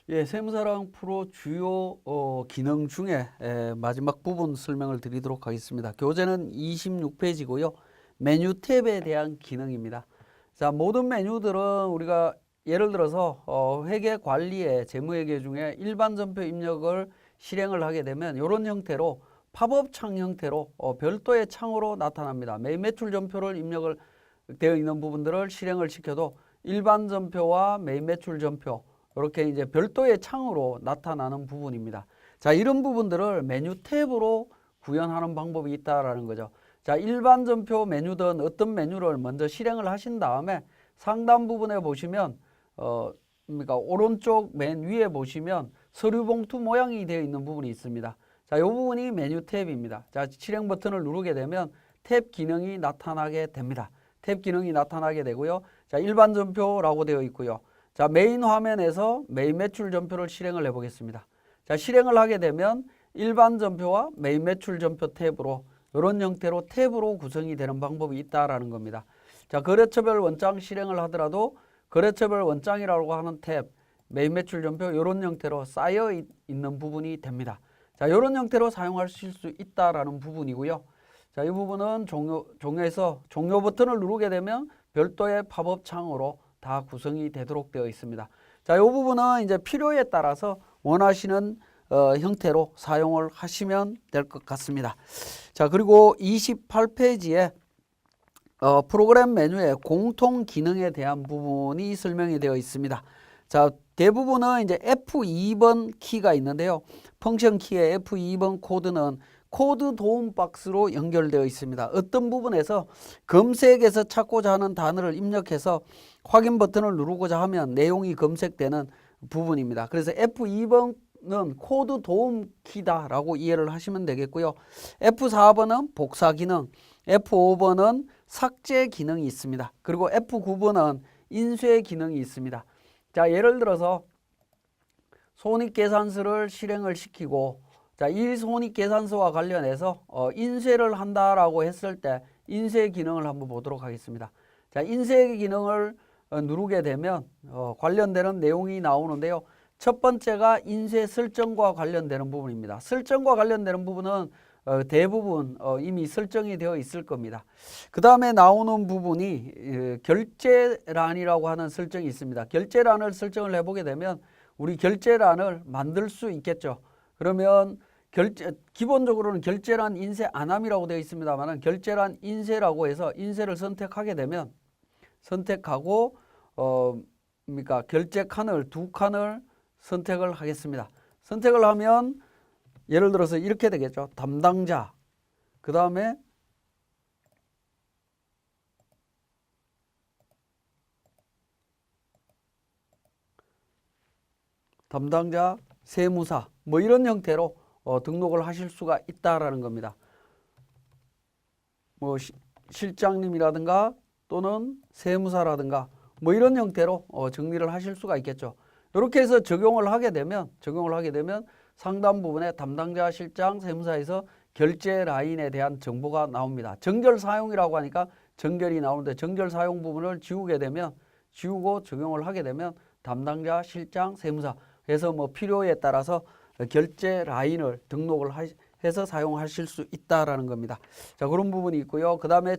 예, 세무사랑 프로 주요 기능 중에 마지막 부분 설명을 드리도록 하겠습니다. 교재는 26페이지고요. 메뉴 탭에 대한 기능입니다. 자, 모든 메뉴들은 우리가 예를 들어서 회계 관리에 재무회계 중에 일반 전표 입력을 실행을 하게 되면 이런 형태로 팝업 창 형태로 별도의 창으로 나타납니다. 매일 매출 전표를 입력을 되어 있는 부분들을 실행을 시켜도 일반 전표와 매일 매출 전표 이렇게 이제 별도의 창으로 나타나는 부분입니다. 자, 이런 부분들을 메뉴 탭으로 구현하는 방법이 있다라는 거죠. 자, 일반 전표 메뉴든 어떤 메뉴를 먼저 실행을 하신 다음에 상단 부분에 보시면 그러니까 오른쪽 맨 위에 보시면 서류 봉투 모양이 되어 있는 부분이 있습니다. 자, 이 부분이 메뉴 탭입니다. 자, 실행 버튼을 누르게 되면 탭 기능이 나타나게 됩니다. 탭 기능이 나타나게 되고요. 자, 일반 전표라고 되어 있고요. 자, 메인 화면에서 매일 매출 전표를 실행을 해 보겠습니다. 자, 실행을 하게 되면 일반 전표와 매일 매출 전표 탭으로 이런 형태로 탭으로 구성이 되는 방법이 있다라는 겁니다. 자, 거래처별 원장 실행을 하더라도 거래처별 원장이라고 하는 탭, 매일 매출 전표 이런 형태로 쌓여 있는 부분이 됩니다. 자, 이런 형태로 사용하실 수 있다라는 부분이고요. 자, 이 부분은 종료해서 종료 버튼을 누르게 되면 별도의 팝업 창으로 다 구성이 되도록 되어 있습니다. 자, 이 부분은 이제 필요에 따라서 원하시는 형태로 사용을 하시면 될 것 같습니다. 자, 그리고 28페이지에 프로그램 메뉴의 공통 기능에 대한 부분이 설명이 되어 있습니다. 자, 대부분은 이제 F2번 키가 있는데요. 펑션 키의 F2번 코드는 코드 도움 박스로 연결되어 있습니다. 어떤 부분에서 검색에서 찾고자 하는 단어를 입력해서 확인 버튼을 누르고자 하면 내용이 검색되는 부분입니다. 그래서 F2번은 코드 도움 키다라고 이해를 하시면 되겠고요. F4번은 복사 기능, F5번은 삭제 기능이 있습니다. 그리고 F9번은 인쇄 기능이 있습니다. 자, 예를 들어서 손익계산서를 실행을 시키고 자, 이 손익계산서와 관련해서 인쇄를 한다라고 했을 때 인쇄 기능을 한번 보도록 하겠습니다. 자, 인쇄 기능을 누르게 되면 관련되는 내용이 나오는데요. 첫 번째가 인쇄 설정과 관련되는 부분입니다. 설정과 관련되는 부분은 대부분 이미 설정이 되어 있을 겁니다. 그 다음에 나오는 부분이 결제란이라고 하는 설정이 있습니다. 결제란을 설정을 해보게 되면 우리 결제란을 만들 수 있겠죠. 그러면 기본적으로는 결제란 인쇄 안함이라고 되어 있습니다만 결제란 인쇄라고 해서 인쇄를 선택하게 되면 선택하고 그러니까 결제 칸을 두 칸을 선택을 하겠습니다. 선택을 하면 예를 들어서 이렇게 되겠죠. 담당자, 그 다음에 담당자, 세무사 뭐 이런 형태로 등록을 하실 수가 있다라는 겁니다. 뭐 실장님이라든가 또는 세무사라든가 뭐 이런 형태로 정리를 하실 수가 있겠죠. 이렇게 해서 적용을 하게 되면 상단 부분에 담당자, 실장, 세무사에서 결제 라인에 대한 정보가 나옵니다. 정결 사용이라고 하니까 정결이 나오는데 정결 사용 부분을 지우고 적용을 하게 되면 담당자, 실장, 세무사 해서 뭐 필요에 따라서 결제 라인을 등록을 해서 사용하실 수 있다라는 겁니다. 자, 그런 부분이 있고요. 그 다음에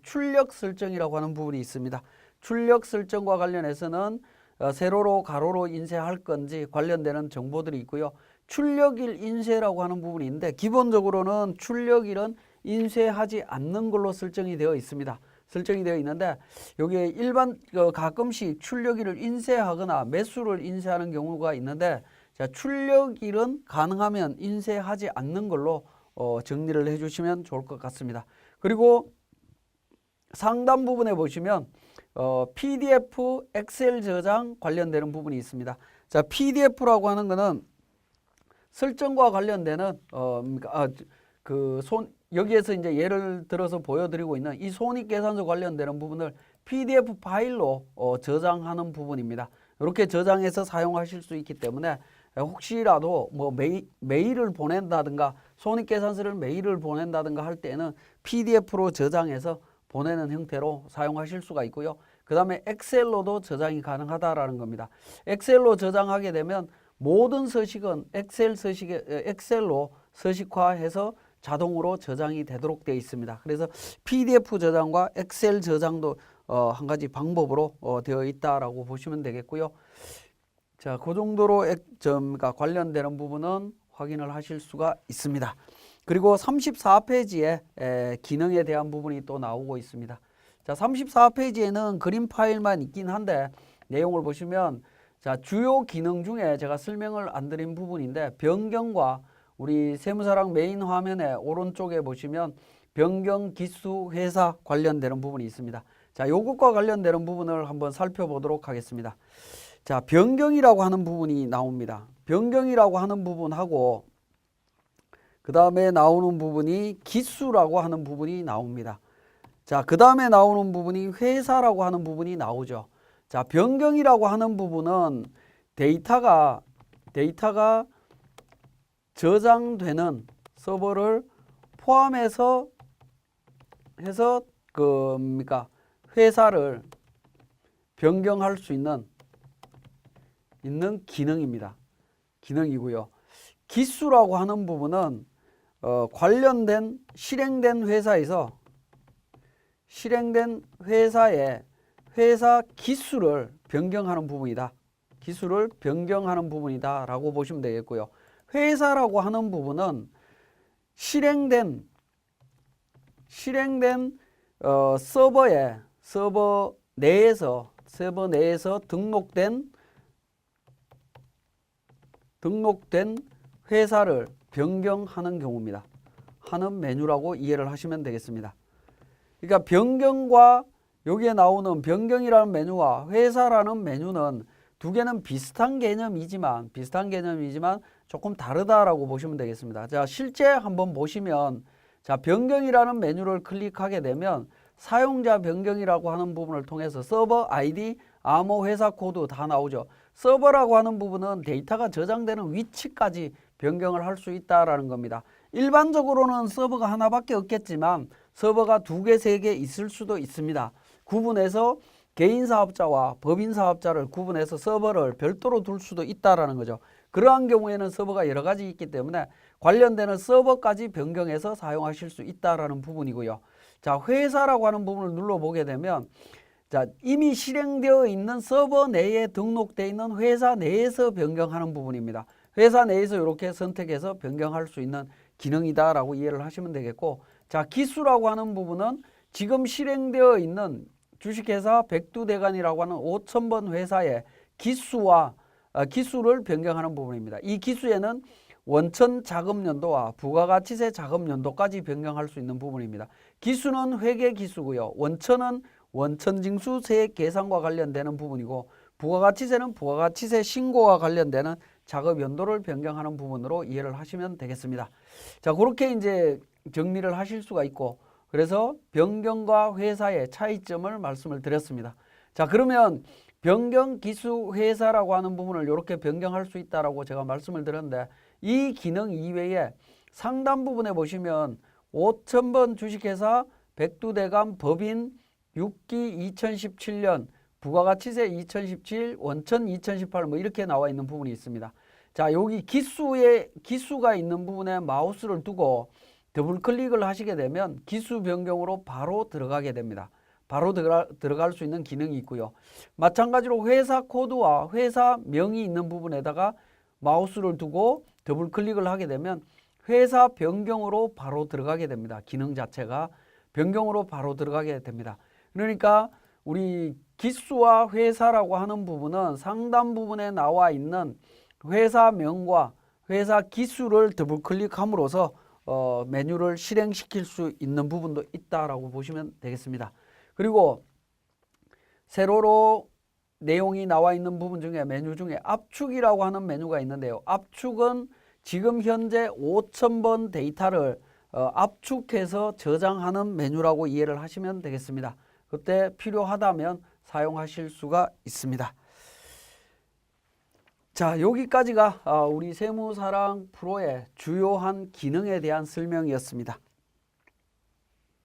출력 설정이라고 하는 부분이 있습니다. 출력 설정과 관련해서는 세로로 가로로 인쇄할 건지 관련되는 정보들이 있고요. 출력일 인쇄라고 하는 부분이 있는데 기본적으로는 출력일은 인쇄하지 않는 걸로 설정이 되어 있습니다. 설정이 되어 있는데 여기에 가끔씩 출력일을 인쇄하거나 매수를 인쇄하는 경우가 있는데 자, 출력일은 가능하면 인쇄하지 않는 걸로 정리를 해주시면 좋을 것 같습니다. 그리고 상단 부분에 보시면 PDF, 엑셀 저장 관련되는 부분이 있습니다. 자, PDF라고 하는 거는 설정과 관련되는 여기에서 이제 예를 들어서 보여드리고 있는 이 손익계산서 관련되는 부분을 PDF 파일로 저장하는 부분입니다. 이렇게 저장해서 사용하실 수 있기 때문에 혹시라도 뭐 메일을 보낸다든가 손익계산서를 메일을 보낸다든가 할 때는 PDF로 저장해서 보내는 형태로 사용하실 수가 있고요. 그 다음에 엑셀로도 저장이 가능하다라는 겁니다. 엑셀로 저장하게 되면 모든 서식은 엑셀로 서식화해서 자동으로 저장이 되도록 되어 있습니다. 그래서 PDF 저장과 엑셀 저장도 한 가지 방법으로 되어 있다라고 보시면 되겠고요. 자, 그 정도로 그러니까 관련되는 부분은 확인을 하실 수가 있습니다. 그리고 34페이지에 기능에 대한 부분이 또 나오고 있습니다. 자, 34페이지에는 그림 파일만 있긴 한데 내용을 보시면 자, 주요 기능 중에 제가 설명을 안 드린 부분인데 변경과 우리 세무사랑 메인 화면에 오른쪽에 보시면 변경 기수 회사 관련되는 부분이 있습니다. 자, 요것과 관련되는 부분을 한번 살펴보도록 하겠습니다. 자, 변경이라고 하는 부분이 나옵니다. 변경이라고 하는 부분하고 그 다음에 나오는 부분이 기수라고 하는 부분이 나옵니다. 자, 그 다음에 나오는 부분이 회사라고 하는 부분이 나오죠. 자, 변경이라고 하는 부분은 데이터가 저장되는 서버를 포함해서 해서 회사를 변경할 수 있는 기능입니다. 기능이고요. 기수라고 하는 부분은 관련된 실행된 회사의 회사 기수를 변경하는 부분이다. 기수를 변경하는 부분이다라고 보시면 되겠고요. 회사라고 하는 부분은 실행된 서버 내에서 등록된 회사를 변경하는 경우입니다. 하는 메뉴라고 이해를 하시면 되겠습니다. 그러니까 변경과 여기에 나오는 변경이라는 메뉴와 회사라는 메뉴는 두 개는 비슷한 개념이지만 조금 다르다라고 보시면 되겠습니다. 자, 실제 한번 보시면 자, 변경이라는 메뉴를 클릭하게 되면 사용자 변경이라고 하는 부분을 통해서 서버 아이디, 암호 회사 코드 다 나오죠. 서버라고 하는 부분은 데이터가 저장되는 위치까지 변경을 할 수 있다라는 겁니다. 일반적으로는 서버가 하나밖에 없겠지만 서버가 2개, 3개 있을 수도 있습니다. 구분해서 개인 사업자와 법인 사업자를 구분해서 서버를 별도로 둘 수도 있다라는 거죠. 그러한 경우에는 서버가 여러 가지 있기 때문에 관련되는 서버까지 변경해서 사용하실 수 있다라는 부분이고요. 자, 회사라고 하는 부분을 눌러보게 되면 자, 이미 실행되어 있는 서버 내에 등록되어 있는 회사 내에서 변경하는 부분입니다. 회사 내에서 이렇게 선택해서 변경할 수 있는 기능이다라고 이해를 하시면 되겠고, 자, 기수라고 하는 부분은 지금 실행되어 있는 주식회사 백두대간이라고 하는 5,000번 회사의 기수를 변경하는 부분입니다. 이 기수에는 원천 자금 연도와 부가가치세 자금 연도까지 변경할 수 있는 부분입니다. 기수는 회계 기수고요. 원천은 원천징수세 계산과 관련되는 부분이고, 부가가치세는 부가가치세 신고와 관련되는 작업 연도를 변경하는 부분으로 이해를 하시면 되겠습니다. 자, 그렇게 이제 정리를 하실 수가 있고, 그래서 변경과 회사의 차이점을 말씀을 드렸습니다. 자, 그러면 변경 기수 회사라고 하는 부분을 이렇게 변경할 수 있다라고 제가 말씀을 드렸는데, 이 기능 이외에 상단 부분에 보시면 5,000번 주식회사 백두대간 법인 6기 2017년 부가가치세 2017 원천 2018 뭐 이렇게 나와 있는 부분이 있습니다. 자, 여기 기수가 있는 부분에 마우스를 두고 더블 클릭을 하시게 되면 기수 변경으로 바로 들어가게 됩니다. 바로 들어갈 수 있는 기능이 있고요. 마찬가지로 회사 코드와 회사 명이 있는 부분에다가 마우스를 두고 더블 클릭을 하게 되면 회사 변경으로 바로 들어가게 됩니다. 기능 자체가 변경으로 바로 들어가게 됩니다. 그러니까 우리 기수와 회사라고 하는 부분은 상단 부분에 나와 있는 회사명과 회사 기수를 더블 클릭함으로써 메뉴를 실행시킬 수 있는 부분도 있다라고 보시면 되겠습니다. 그리고 세로로 내용이 나와 있는 부분 중에 메뉴 중에 압축이라고 하는 메뉴가 있는데요. 압축은 지금 현재 5,000번 데이터를 압축해서 저장하는 메뉴라고 이해를 하시면 되겠습니다. 그때 필요하다면 사용하실 수가 있습니다. 자, 여기까지가 우리 세무사랑 프로의 주요한 기능에 대한 설명이었습니다.